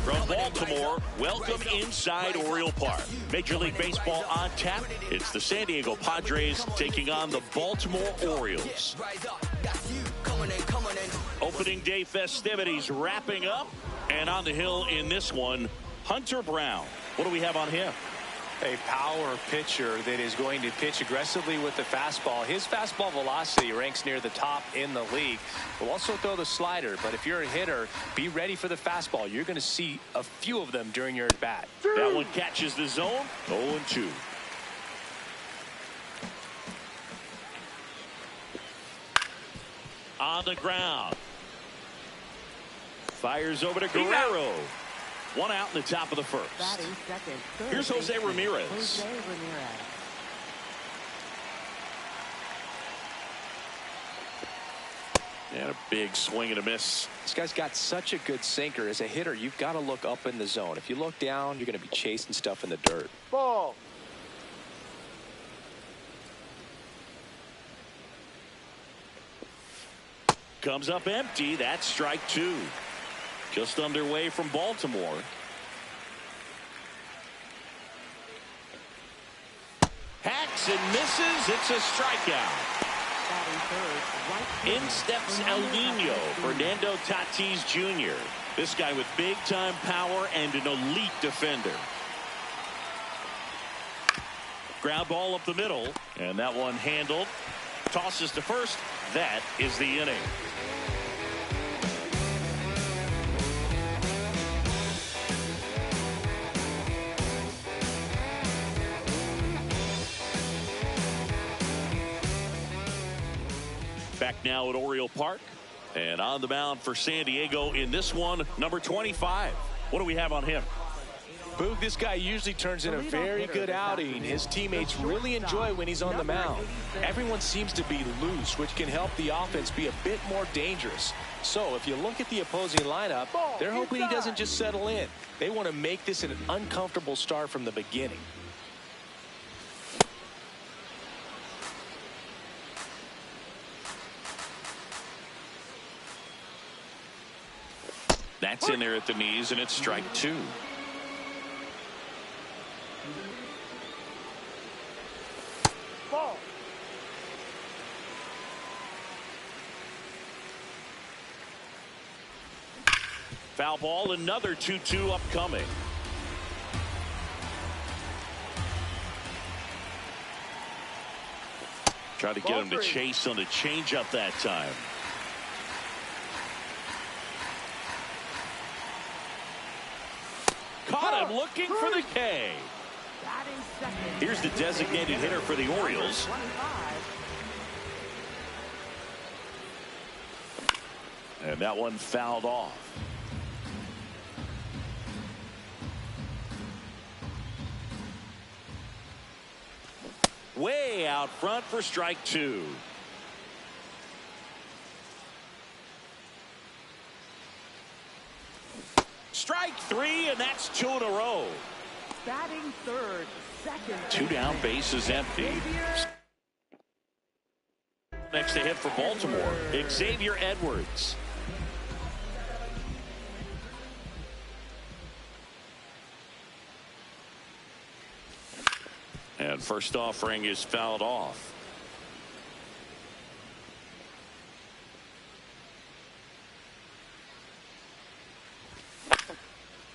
From Baltimore, welcome inside Oriole Park. Major League Baseball on tap. It's the San Diego Padres taking on the Baltimore Orioles. Opening day festivities wrapping up. And on the hill in this one, Hunter Brown. What do we have on him? A power pitcher that is going to pitch aggressively with the fastball. His fastball velocity ranks near the top in the league. Will also throw the slider, but if you're a hitter, be ready for the fastball. You're going to see a few of them during your at-bat. That one catches the zone. 0-2. On the ground. Fires over to Guerrero. One out in the top of the first. Here's Jose Ramirez. And a big swing and a miss. This guy's got such a good sinker. As a hitter, you've got to look up in the zone. If you look down, you're going to be chasing stuff in the dirt. Ball. Comes up empty. That's strike two. Just underway from Baltimore. Hacks and misses. It's a strikeout. In steps El Nino, Fernando Tatis Jr. This guy with big-time power and an elite defender. Ground ball up the middle, and that one handled. Tosses to first. That is the inning. Back now at Oriole Park, and on the mound for San Diego in this one, number 25. What do we have on him? Boog, this guy usually turns in a very good outing. His teammates really enjoy when he's on the mound. Everyone seems to be loose, which can help the offense be a bit more dangerous. So if you look at the opposing lineup, they're hoping he doesn't just settle in. They want to make this an uncomfortable start from the beginning. That's in there at the knees, and it's strike two. Ball. Foul ball, another 2-2 upcoming. Try to get him to chase on the changeup that time. Caught him looking for the K. Here's the designated hitter for the Orioles. And that one fouled off. Way out front for strike two. Strike three, and that's two in a row. Batting third, second. Two down, bases empty. Next to hit for Baltimore, Xavier Edwards. And first offering is fouled off.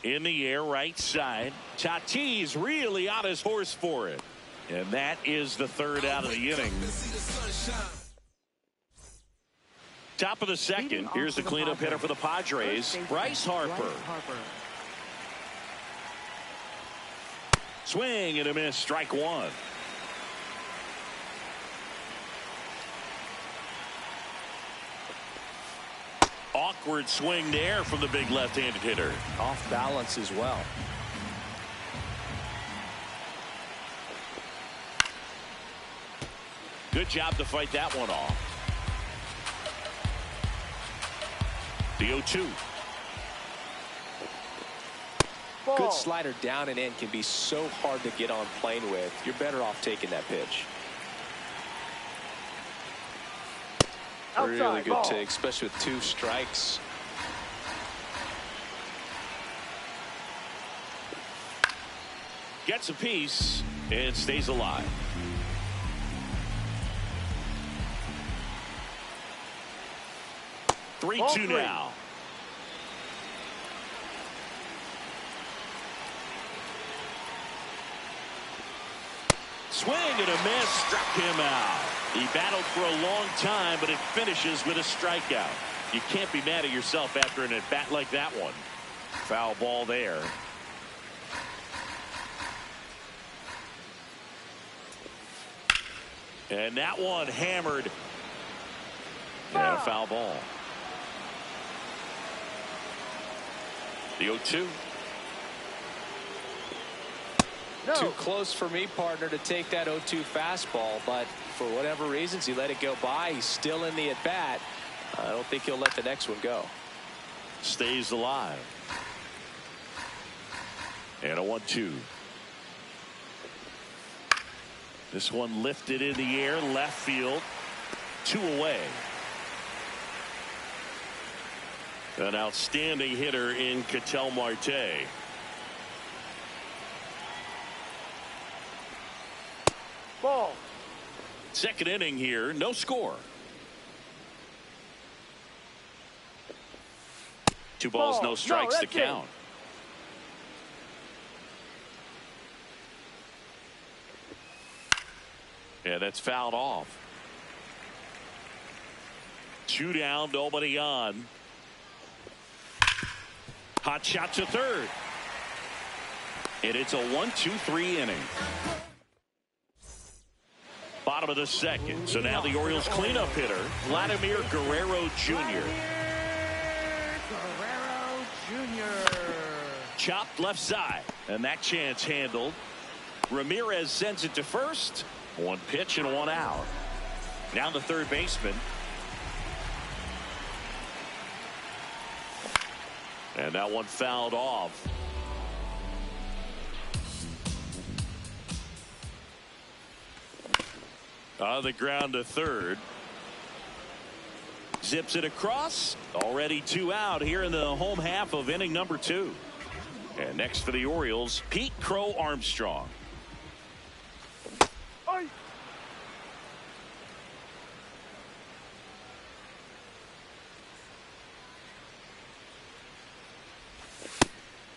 In the air, right side. Tatis really on his horse for it. And that is the third out of the inning. Top of the second. Here's the cleanup hitter for the Padres, Bryce Harper. Swing and a miss. Strike one. Awkward swing there from the big left-handed hitter. Off balance as well. Good job to fight that one off. The 0-2. Ball. Good slider down and in can be so hard to get on plane with. You're better off taking that pitch. Outside, Really good ball. take, especially with 2 strikes. Gets a piece and stays alive. Ball 3-2 three. now. Swing and a miss. Struck him out. He battled for a long time, but it finishes with a strikeout. You can't be mad at yourself after an at-bat like that one. Foul ball there. And that one hammered. And a foul ball. The 0-2. No. Too close for me, partner, to take that 0-2 fastball, but for whatever reasons he let it go by. He's still in the at bat. I don't think he'll let the next one go. Stays alive. And a 1-2. This one lifted in the air, left field, 2 away. An outstanding hitter in Ketel Marte. Ball. Second inning here, no score. 2 balls, Ball. no strikes No, to that's it. count. Yeah, that's fouled off. 2 down, nobody on. Hot shot to third. And it's a 1-2-3 inning. Bottom of the second. So now the Orioles cleanup hitter, Vladimir Guerrero Jr. Guerrero Jr. Chopped left side. And that chance handled. Ramirez sends it to first. 1 pitch and 1 out. Now the third baseman. And that one fouled off. On the ground to third. Zips it across. Already 2 out here in the home half of inning number 2. And next for the Orioles, Pete Crow Armstrong. Oi.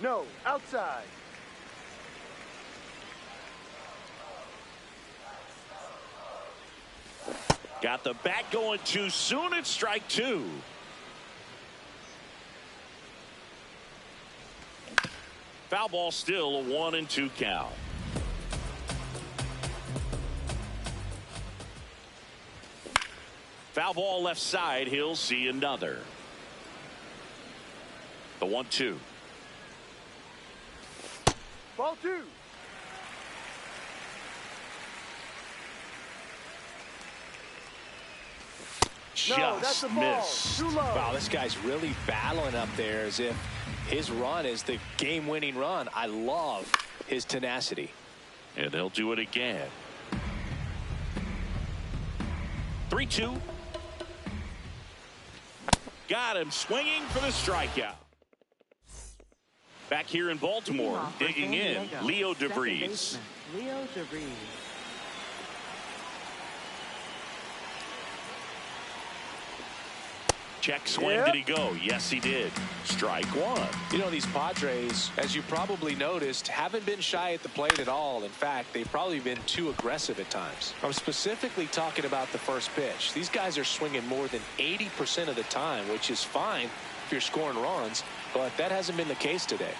No. Outside. Got the bat going too soon. It's strike 2. Foul ball, still a 1-2 count. Foul ball left side. He'll see another. The 1-2. Ball 2. No, that's Just a ball. missed. Too low. Wow, this guy's really battling up there as if his run is the game-winning run. I love his tenacity. And they'll do it again. 3-2. Got him swinging for the strikeout. Back here in Baltimore, Leading off for digging San in, Diego, Leo second DeVries. baseman, Leo DeVries. Check swing. Yep. Did he go? Yes, he did. Strike 1. You know, these Padres, as you probably noticed, haven't been shy at the plate at all. In fact, they've probably been too aggressive at times. I'm specifically talking about the first pitch. These guys are swinging more than 80% of the time, which is fine if you're scoring runs, but that hasn't been the case today.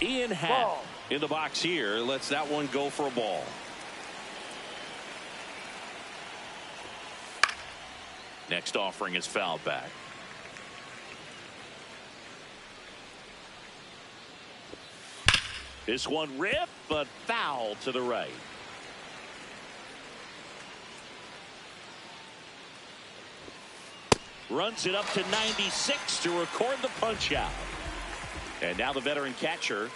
Ian Happ. Ball. In the box here, lets that one go for a ball. Next offering is fouled back. This one ripped, but foul to the right. Runs it up to 96 to record the punch out. And now the veteran catcher.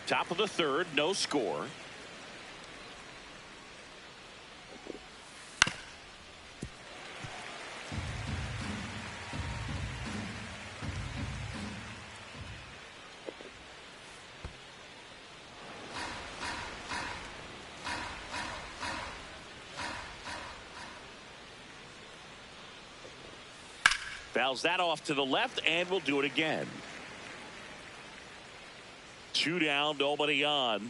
Top of the third, no score. Fouls that off to the left, and we'll do it again. 2 down, nobody on.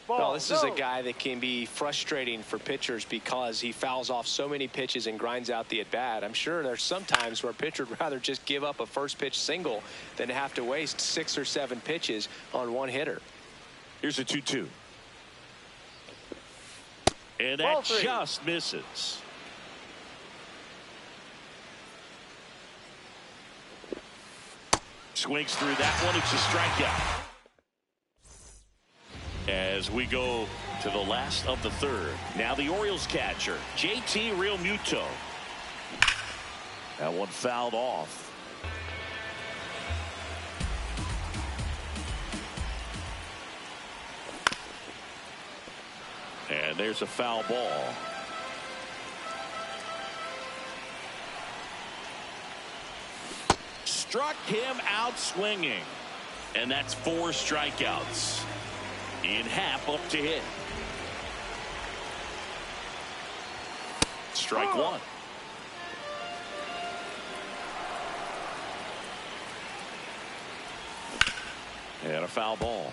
Well, this is a guy that can be frustrating for pitchers because he fouls off so many pitches and grinds out the at-bat. I'm sure there's some times where a pitcher would rather just give up a first pitch single than have to waste 6 or 7 pitches on one hitter. Here's a 2-2. And that just misses. Swings through that one. It's a strikeout. As we go to the last of the third. Now the Orioles catcher, JT Realmuto. That one fouled off. And there's a foul ball. Struck him out swinging. And that's 4 strikeouts. In half up to hit. Strike one. And a foul ball.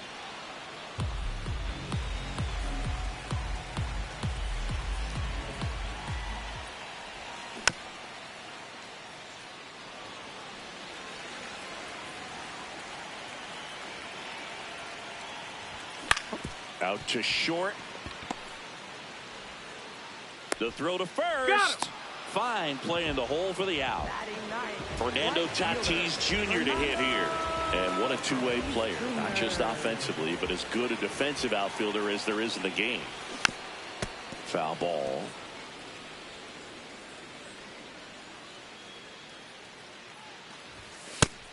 Out to short. The throw to first. Fine play in the hole for the out. Fernando Tatis Jr. to hit here. And what a two-way player. Not just offensively, but as good a defensive outfielder as there is in the game. Foul ball.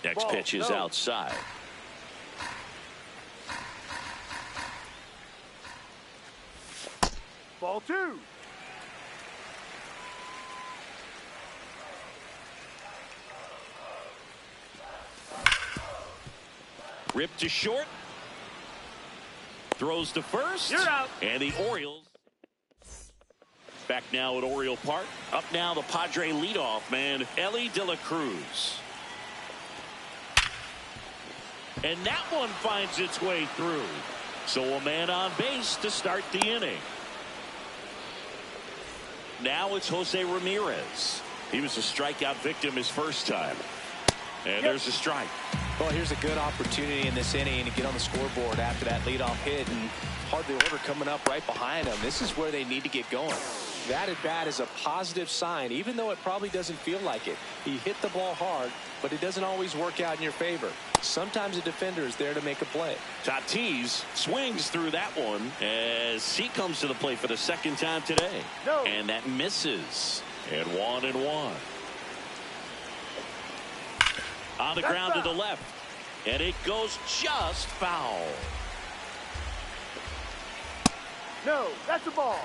Next pitch is outside. Ball 2. Ripped to short. Throws to first. You're out. And the Orioles back now at Oriole Park. Up now the Padre leadoff man, Elly De La Cruz. And that one finds its way through. So a man on base to start the inning. Now it's Jose Ramirez. He was a strikeout victim his first time. And there's a strike. Well, here's a good opportunity in this inning to get on the scoreboard after that leadoff hit, and hardly order coming up right behind them. This is where they need to get going. That at bat is a positive sign, even though it probably doesn't feel like it. He hit the ball hard, but it doesn't always work out in your favor. Sometimes a defender is there to make a play. Tatis swings through that one as he comes to the plate for the second time today. No. And that misses. And 1-1. On the ground to the left. And it goes just foul. No, that's a ball.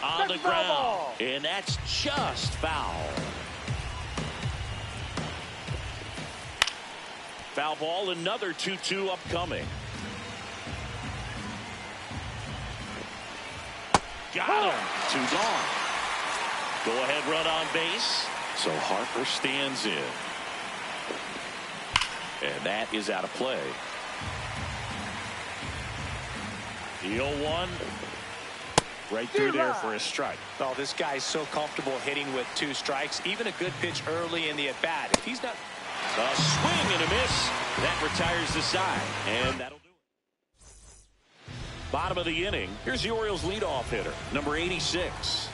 On the ground. And that's just foul. Foul ball, another 2-2 upcoming. Got him. 2 gone. Go ahead run on base. So Harper stands in. And that is out of play. The 0-1. Right through there for a strike. Oh, this guy's so comfortable hitting with 2 strikes. Even a good pitch early in the at-bat. If he's not... A swing and a miss. That retires the side. And that'll do it. Bottom of the inning. Here's the Orioles leadoff hitter, number 86.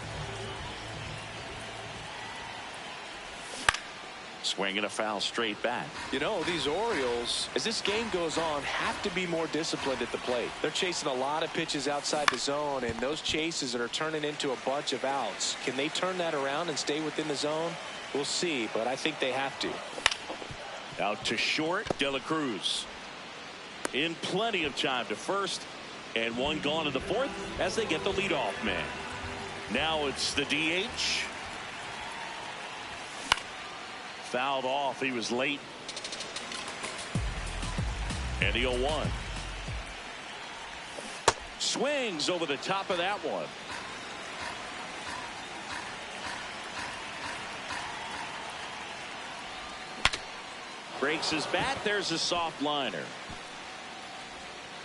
Swinging a foul straight back. You know, these Orioles, as this game goes on, have to be more disciplined at the plate. They're chasing a lot of pitches outside the zone, and those chases are turning into a bunch of outs. Can they turn that around and stay within the zone? We'll see, but I think they have to. Out to short, De La Cruz. In plenty of time to first, and one gone in the fourth as they get the leadoff man. Now it's the DH. Fouled off. He was late. And the 0-1. Swings over the top of that one. Breaks his bat. There's a soft liner.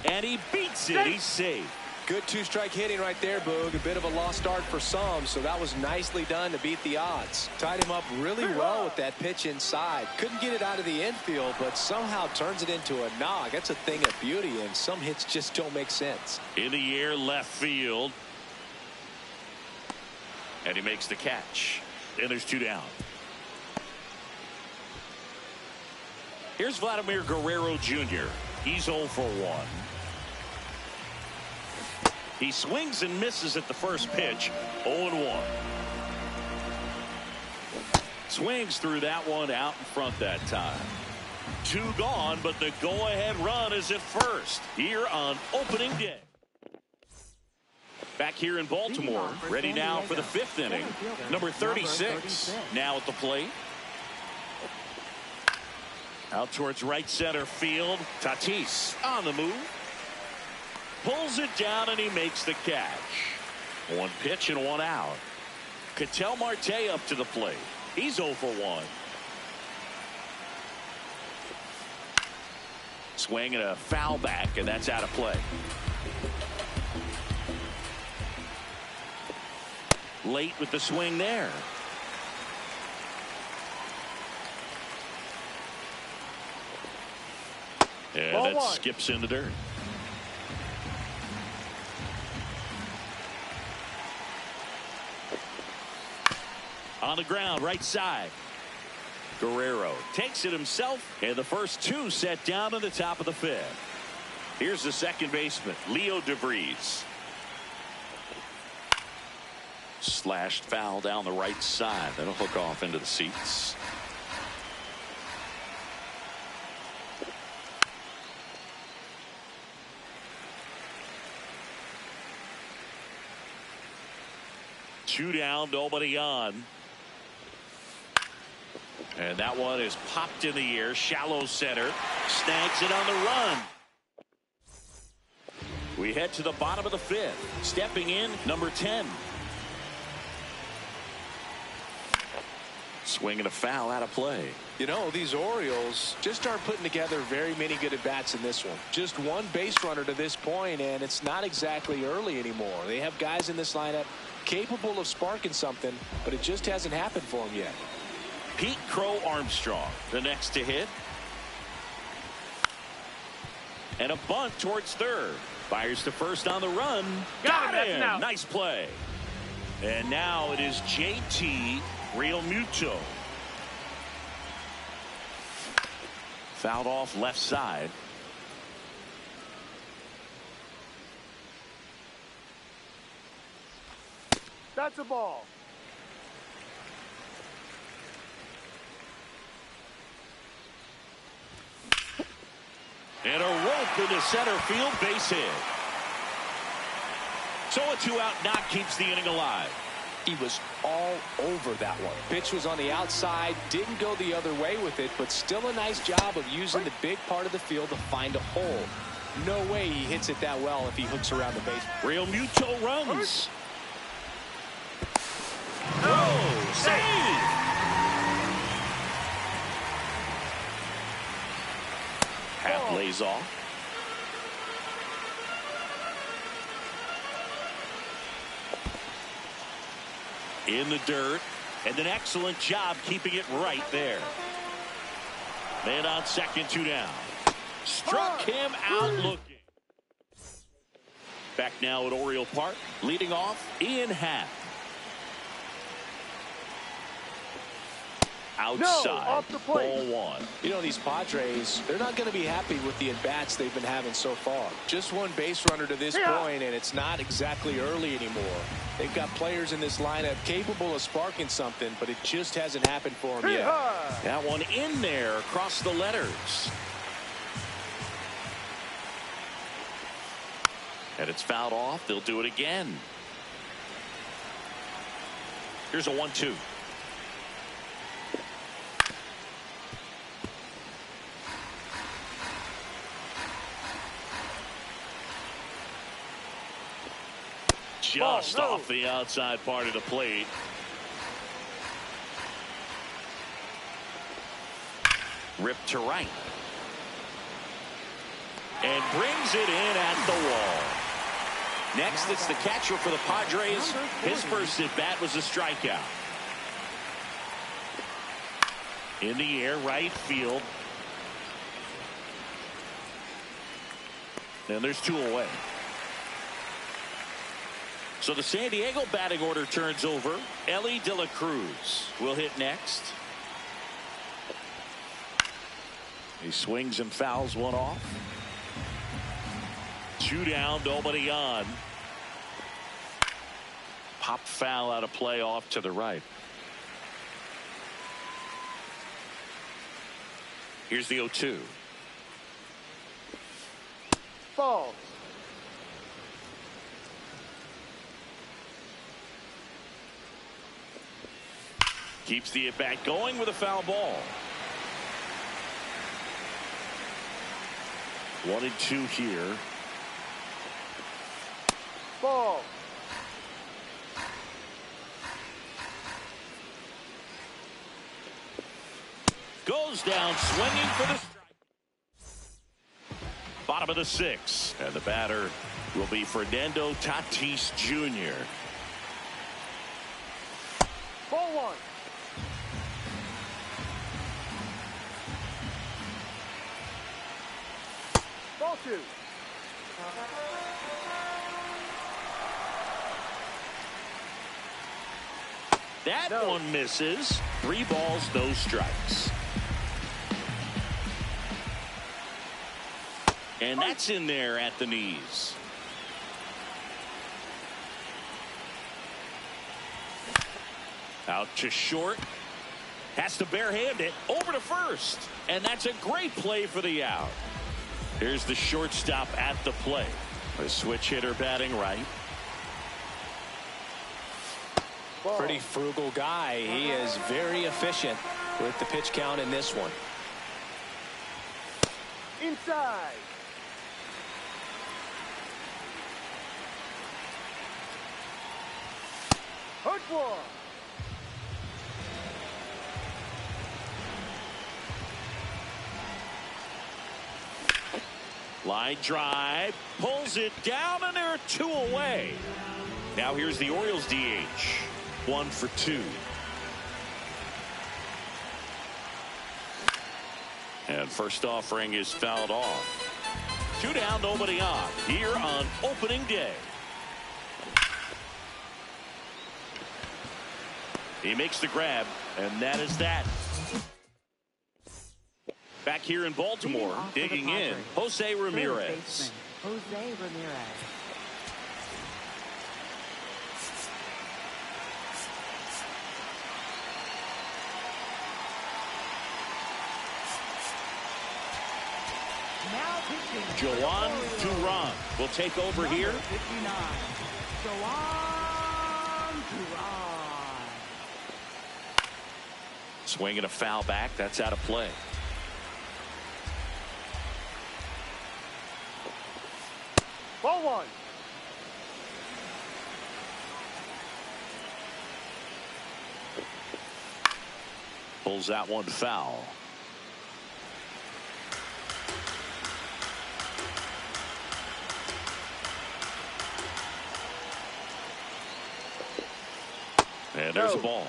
And he beats it. He's safe. Good 2-strike hitting right there, Boog. A bit of a lost start for some, so that was nicely done to beat the odds. Tied him up really well with that pitch inside. Couldn't get it out of the infield, but somehow turns it into a knock. That's a thing of beauty, and some hits just don't make sense. In the air, left field. And he makes the catch. And there's 2 down. Here's Vladimir Guerrero Jr. He's 0 for 1. He swings and misses at the first pitch. 0-1. Swings through that one out in front that time. 2 gone, but the go-ahead run is at first here on opening day. Back here in Baltimore, ready now for the 5th inning. Number 36 now at the plate. Out towards right center field. Tatis on the move. Pulls it down and he makes the catch. 1 pitch and 1 out. Ketel Marte up to the plate. He's 0 for 1. Swing and a foul back, and that's out of play. Late with the swing there. And that skips in the dirt. On the ground, right side. Guerrero takes it himself, and the first 2 set down in the top of the 5th. Here's the second baseman, Leo DeVries. Slashed foul down the right side. That'll hook off into the seats. Two down, nobody on. And that one is popped in the air. Shallow center. Snags it on the run. We head to the bottom of the 5th. Stepping in, number 10. Swinging a foul out of play. You know, these Orioles just aren't putting together very many good at-bats in this one. Just 1 base runner to this point, and it's not exactly early anymore. They have guys in this lineup capable of sparking something, but it just hasn't happened for them yet. Pete Crow Armstrong, the next to hit. And a bunt towards third. Fires to first on the run. Got him! Nice play. And now it is JT Realmuto. Fouled off left side. That's a ball. And a rope into center field, base hit. So a 2-out knock keeps the inning alive. He was all over that one. Pitch was on the outside, didn't go the other way with it, but still a nice job of using the big part of the field to find a hole. No way he hits it that well if he hooks around the base. Realmuto runs. Oh, save! Half lays off. In the dirt, and an excellent job keeping it right there. Man on second, 2 down. Struck him out looking. Back now at Oriole Park, leading off Ian Happ. Outside, off the plate. ball 1. You know, these Padres, they're not going to be happy with the at-bats they've been having so far. Just one base runner to this point, and it's not exactly early anymore. They've got players in this lineup capable of sparking something, but it just hasn't happened for them yet. That one in there across the letters. And it's fouled off. They'll do it again. Here's a 1-2. Just off the outside part of the plate. Ripped to right. And brings it in at the wall. Next, it's the catcher for the Padres. His first at bat was a strikeout. In the air, right field. And there's 2 away. So the San Diego batting order turns over. Ellie De La Cruz will hit next. He swings and fouls one off. 2 down, nobody on. Pop foul out of play off to the right. Here's the 0-2. Ball. Keeps the at-bat going with a foul ball. 1-2 here. Ball. Goes down swinging for the strike. Bottom of the 6th. And the batter will be Fernando Tatis Jr. Ball 1. Ball 2. That one misses. 3 balls, no strikes. And that's in there at the knees. Out to short. Has to barehand it over to first. And that's a great play for the out. Here's the shortstop at the plate. A switch hitter batting right. Ball. Pretty frugal guy. He is very efficient with the pitch count in this one. Inside. Hook 1. Line drive. Pulls it down, and there are 2 away. Now here's the Orioles DH. 1 for 2. And first offering is fouled off. 2 down, nobody on. Here on opening day. He makes the grab, and that is that. Back here in Baltimore, digging in, Jose Ramirez. Jose Ramirez. Now pitching. Joan Duran will take over here. 59. Joan Duran. Swinging a foul back. That's out of play. Ball 1. Pulls that one foul. And And there's a ball.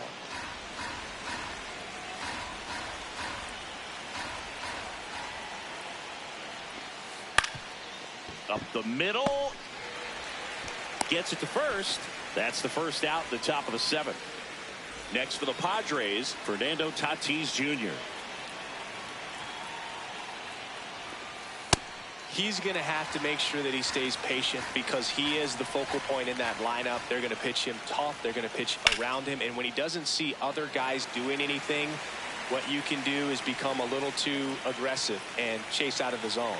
Up the middle. Gets it to first. That's the first out, the top of the 7th. Next for the Padres, Fernando Tatis Jr. He's going to have to make sure that he stays patient because he is the focal point in that lineup. They're going to pitch him tough. They're going to pitch around him. And when he doesn't see other guys doing anything, what you can do is become a little too aggressive and chase out of the zone.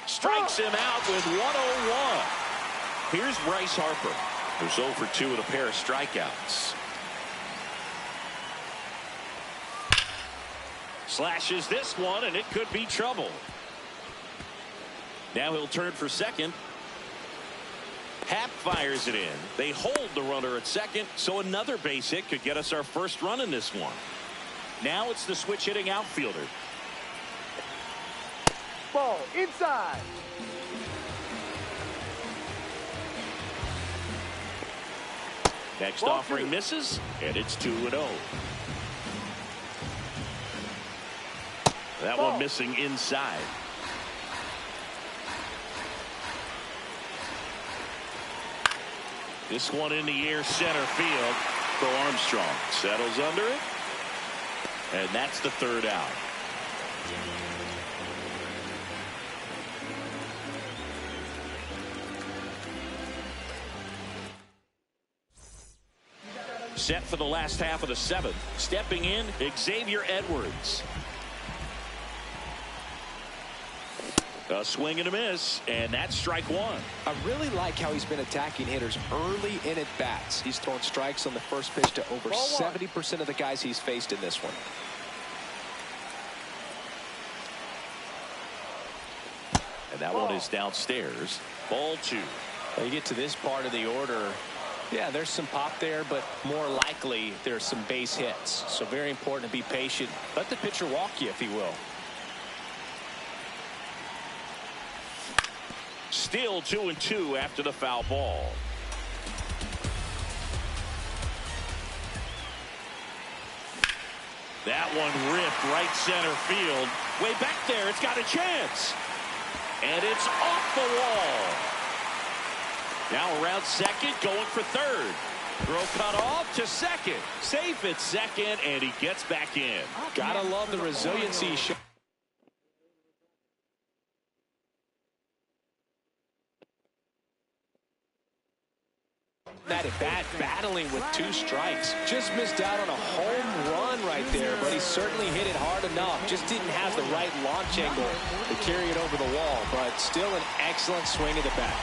Strikes him out with 101. Here's Bryce Harper, who's 0 for 2 with a pair of strikeouts. Slashes this one, and it could be trouble. Now he'll turn for second. Happ fires it in. They hold the runner at second, so another base hit could get us our first run in this one. Now it's the switch hitting outfielder. Ball inside. Next Ball offering 2. misses, and it's 2-0. That one missing inside. This one in the air, center field for Armstrong. Settles under it, and that's the 3rd out. Set for the last half of the 7th. Stepping in, Xavier Edwards. A swing and a miss, and that's strike 1. I really like how he's been attacking hitters early in at bats. He's thrown strikes on the first pitch to over 70% of the guys he's faced in this one. And that one is downstairs. Ball 2. When you get to this part of the order, yeah, there's some pop there, but more likely there's some base hits. So very important to be patient. Let the pitcher walk you, if he will. Still 2-2 after the foul ball. That one ripped right center field. Way back there, it's got a chance. And it's off the wall. Now around second, going for third. Throw cut off to second. Safe at second, and he gets back in. Gotta love the resiliency. That at bat, battling with 2 strikes. Just missed out on a home run right there, but he certainly hit it hard enough. Just didn't have the right launch angle to carry it over the wall, but still an excellent swing of the bat.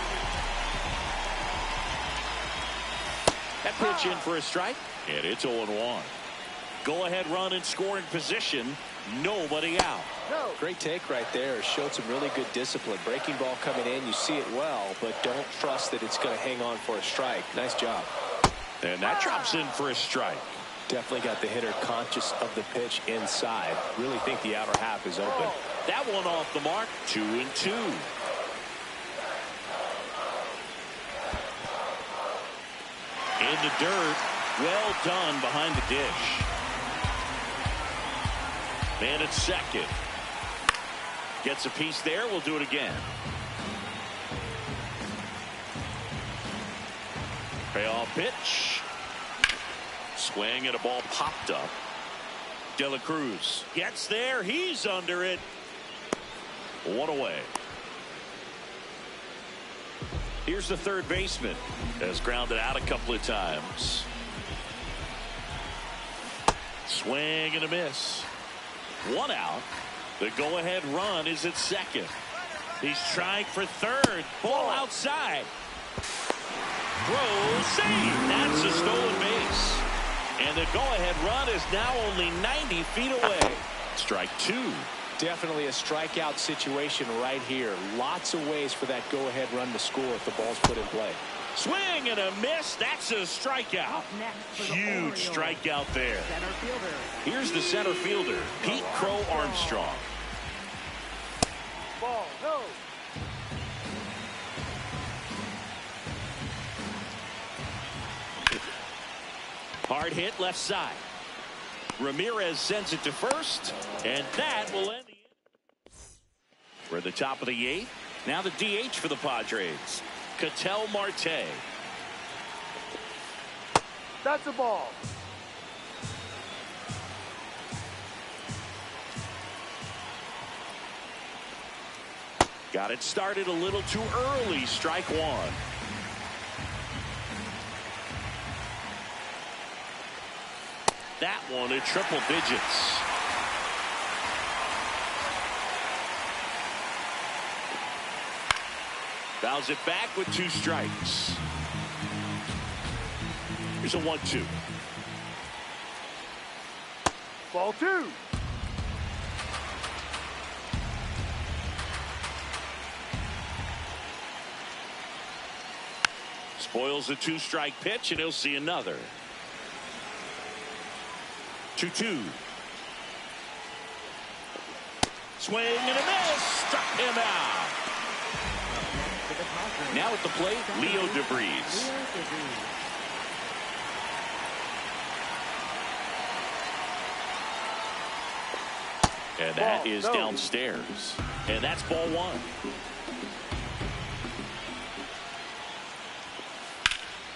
That pitch in for a strike, and it's 0-1. Go-ahead run in scoring position. Nobody out. Great take right there. Showed some really good discipline. Breaking ball coming in, you see it well, but don't trust that it's going to hang on for a strike. Nice job. And that drops in for a strike. Definitely got the hitter conscious of the pitch inside. Really think the outer half is open. That one off the mark. 2-2. In the dirt. Well done behind the dish. Man at second. Gets a piece there. We'll do it again. Payoff pitch. Swing and a ball popped up. De La Cruz gets there. He's under it. 1 away. Here's the third baseman. Has grounded out a couple of times. Swing and a miss. 1 out. The go-ahead run is at second. He's trying for third. Ball outside. Throw, save. That's a stolen base. And the go-ahead run is now only 90 feet away. Strike 2. Definitely a strikeout situation right here. Lots of ways for that go-ahead run to score if the ball's put in play. Swing and a miss. That's a strikeout. Huge strikeout there. Here's the center fielder, Pete Crow Armstrong. Ball, no. Hard hit left side. Ramirez sends it to first, and that will end the inning. We're at the top of the 8th. Now the DH for the Padres, Ketel Marte. That's a ball. Got it started a little too early. Strike one. That one in triple digits. Fouls it back with 2 strikes. Here's a 1-2. Ball 2. Spoils a 2-strike pitch, and he'll see another. 2-2. Swing and a miss. Struck him out. Now at the plate, Leo DeVries. And that is downstairs. And that's ball 1.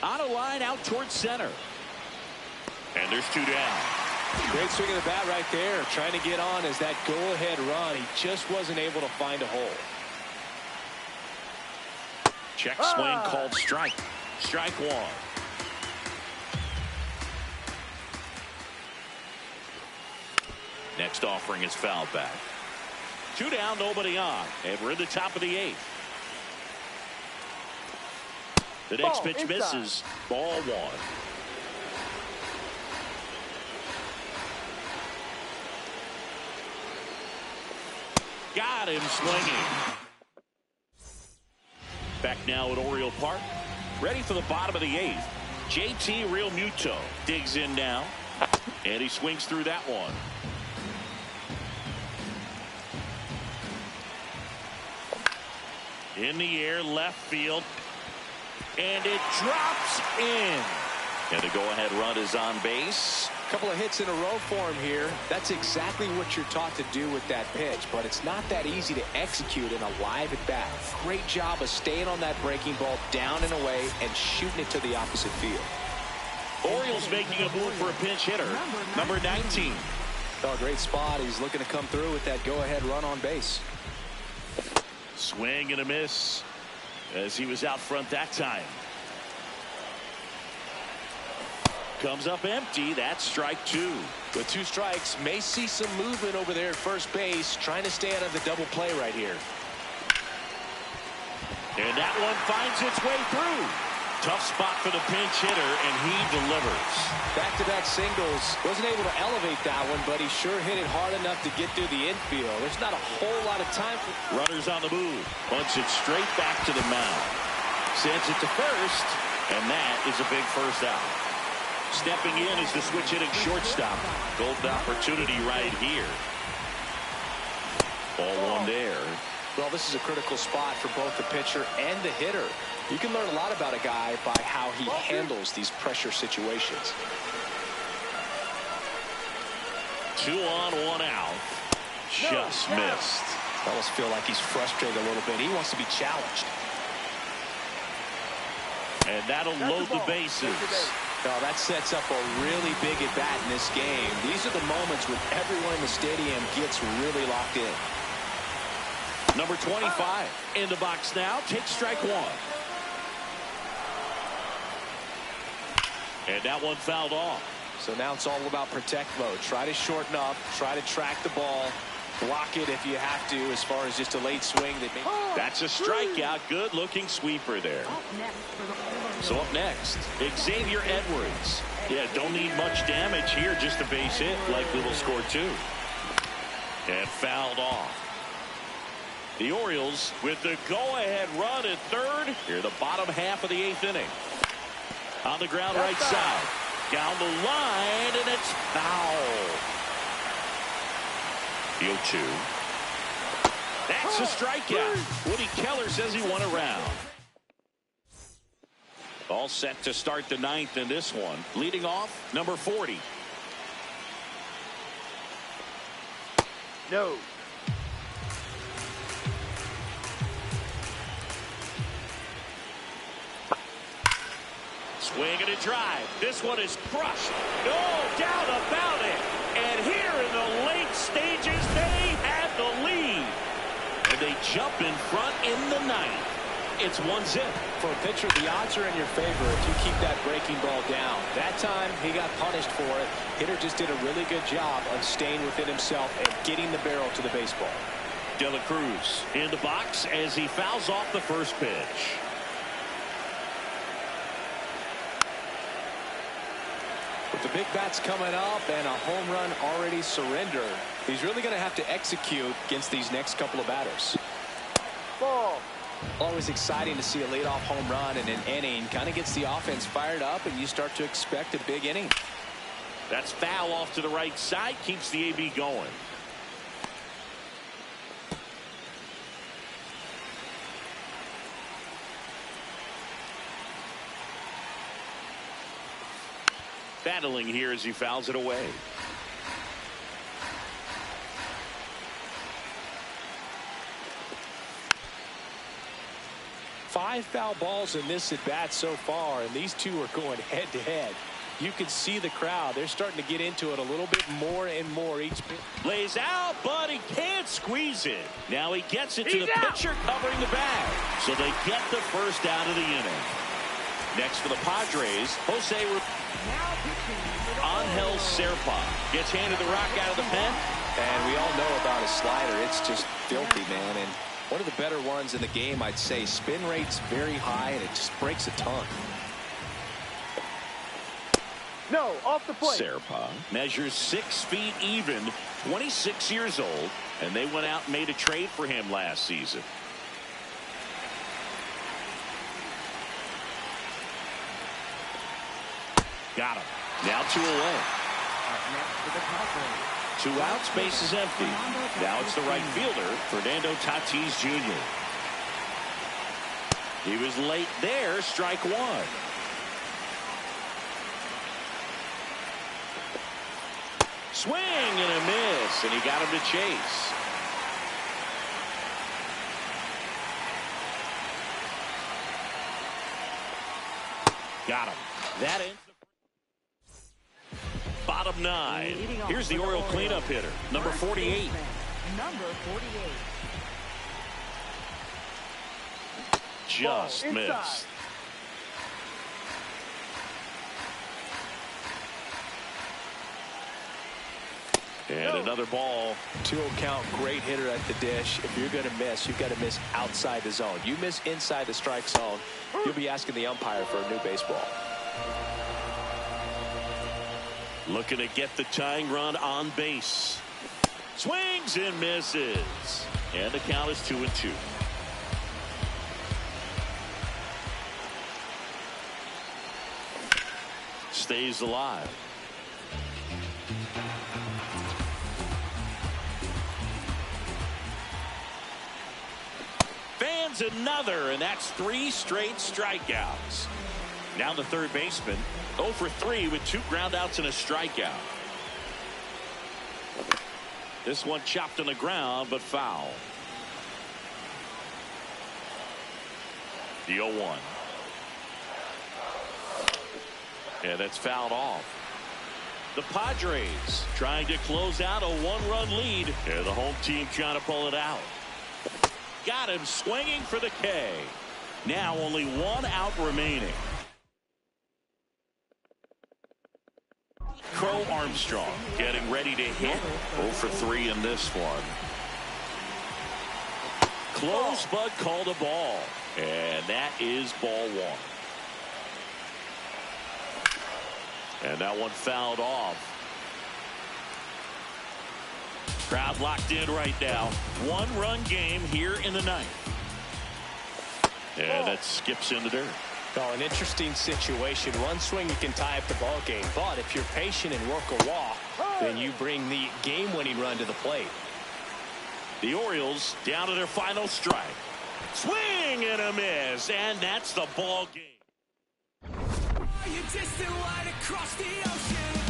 On a line out towards center. And there's 2 down. Great swing of the bat right there. Trying to get on as that go-ahead run. He just wasn't able to find a hole. Check swing called strike. Strike 1. Next offering is fouled back. 2 down, nobody on. And we're in the top of the 8th. The next pitch misses. Ball 1. Got him swinging. Back now at Oriole Park. Ready for the bottom of the 8th. JT Realmuto digs in now. And he swings through that one. In the air, left field. And it drops in. And the go-ahead run is on base. A couple of hits in a row for him here. That's exactly what you're taught to do with that pitch, but it's not that easy to execute in a live at bat. Great job of staying on that breaking ball down and away and shooting it to the opposite field. Orioles making a move for a pinch hitter, number 19. Oh, great spot. He's looking to come through with that go-ahead run on base. Swing and a miss as he was out front that time. Comes up empty. That's strike 2. With 2 strikes, may see some movement over there at first base, trying to stay out of the double play right here. And that one finds its way through. Tough spot for the pinch hitter, and he delivers. Back-to-back singles. Wasn't able to elevate that one, but he sure hit it hard enough to get through the infield. There's not a whole lot of time for... Runners on the move. Bunts it straight back to the mound. Sends it to first, and that is a big first out. Stepping in is the switch hitting shortstop. Golden opportunity right here. Ball 1 there. Well, this is a critical spot for both the pitcher and the hitter. You can learn a lot about a guy by how he handles these pressure situations. 2 on, 1 out. Just missed. I almost feel like he's frustrated a little bit. He wants to be challenged. And that'll load the bases. Well, that sets up a really big at-bat in this game. These are the moments when everyone in the stadium gets really locked in. Number 25 in the box now. Takes strike 1. And that one fouled off. So now it's all about protect mode. Try to shorten up. Try to track the ball. Block it if you have to as far as just a late swing. That's a strikeout. Good-looking sweeper there. So up next, Xavier Edwards. Yeah, don't need much damage here. Just a base hit. Likely will score 2. And fouled off. The Orioles with the go-ahead run at third. Here the bottom half of the 8th inning. On the ground right side. Down the line, and it's foul. The 0-2. That's a strikeout. Woody Keller says he won a round. All set to start the ninth in this one. Leading off, number 40. No. Swing and a drive. This one is crushed. No doubt about it. And here in the late stages, they have the lead. And they jump in front in the ninth. It's 1-0. For a pitcher, the odds are in your favor if you keep that breaking ball down. That time, he got punished for it. Hitter just did a really good job of staying within himself and getting the barrel to the baseball. De La Cruz in the box as he fouls off the first pitch. With the big bats coming up and a home run already surrendered, he's really going to have to execute against these next couple of batters. Ball. Always exciting to see a leadoff home run in an inning. Kind of gets the offense fired up, and you start to expect a big inning. That's foul off to the right side. Keeps the AB going. Battling here as he fouls it away. Five foul balls in this at bat so far, and these two are going head to head. You can see the crowd. They're starting to get into it a little bit more and more each pitch. Lays out, but he can't squeeze it. Now he gets it to the pitcher covering the bag. So they get the first out of the inning. Next for the Padres, Jose Angel Serpa gets handed the rock out of the pen. And we all know about his slider. It's just filthy, man. And one of the better ones in the game, I'd say. Spin rate's very high, and it just breaks a ton. No, off the plate. Serpa measures 6 feet even, 26 years old, and they went out and made a trade for him last season. Got him. Now 2 away. Two outs, base is empty. Now it's the right fielder, Fernando Tatis Jr. He was late there, strike one. Swing and a miss, and he got him to chase. Got him. That ends the bottom 9. Here's the Oriole cleanup hitter, number 48. Number 48. Just missed. And another ball. 2-0 count, great hitter at the dish. If you're going to miss, you've got to miss outside the zone. You miss inside the strike zone, you'll be asking the umpire for a new baseball. Looking to get the tying run on base. Swings and misses. And the count is 2-2. Stays alive. Fans another, and that's 3 straight strikeouts. Now the third baseman, 0 for 3 with 2 groundouts and a strikeout. This one chopped on the ground, but foul. The 0-1. And that's fouled off. The Padres trying to close out a 1-run lead. And the home team trying to pull it out. Got him swinging for the K. Now only 1 out remaining. Crow Armstrong getting ready to hit. 0 for 3 in this one. Close, but called a ball. And that is ball 1. And that one fouled off. Crowd locked in right now. 1-run game here in the 9th. And that skips in the dirt. Oh, an interesting situation. One swing, you can tie up the ball game. But if you're patient and work a walk, then you bring the game-winning run to the plate. The Orioles down to their final strike. Swing and a miss. And that's the ball game. distant light across the ocean.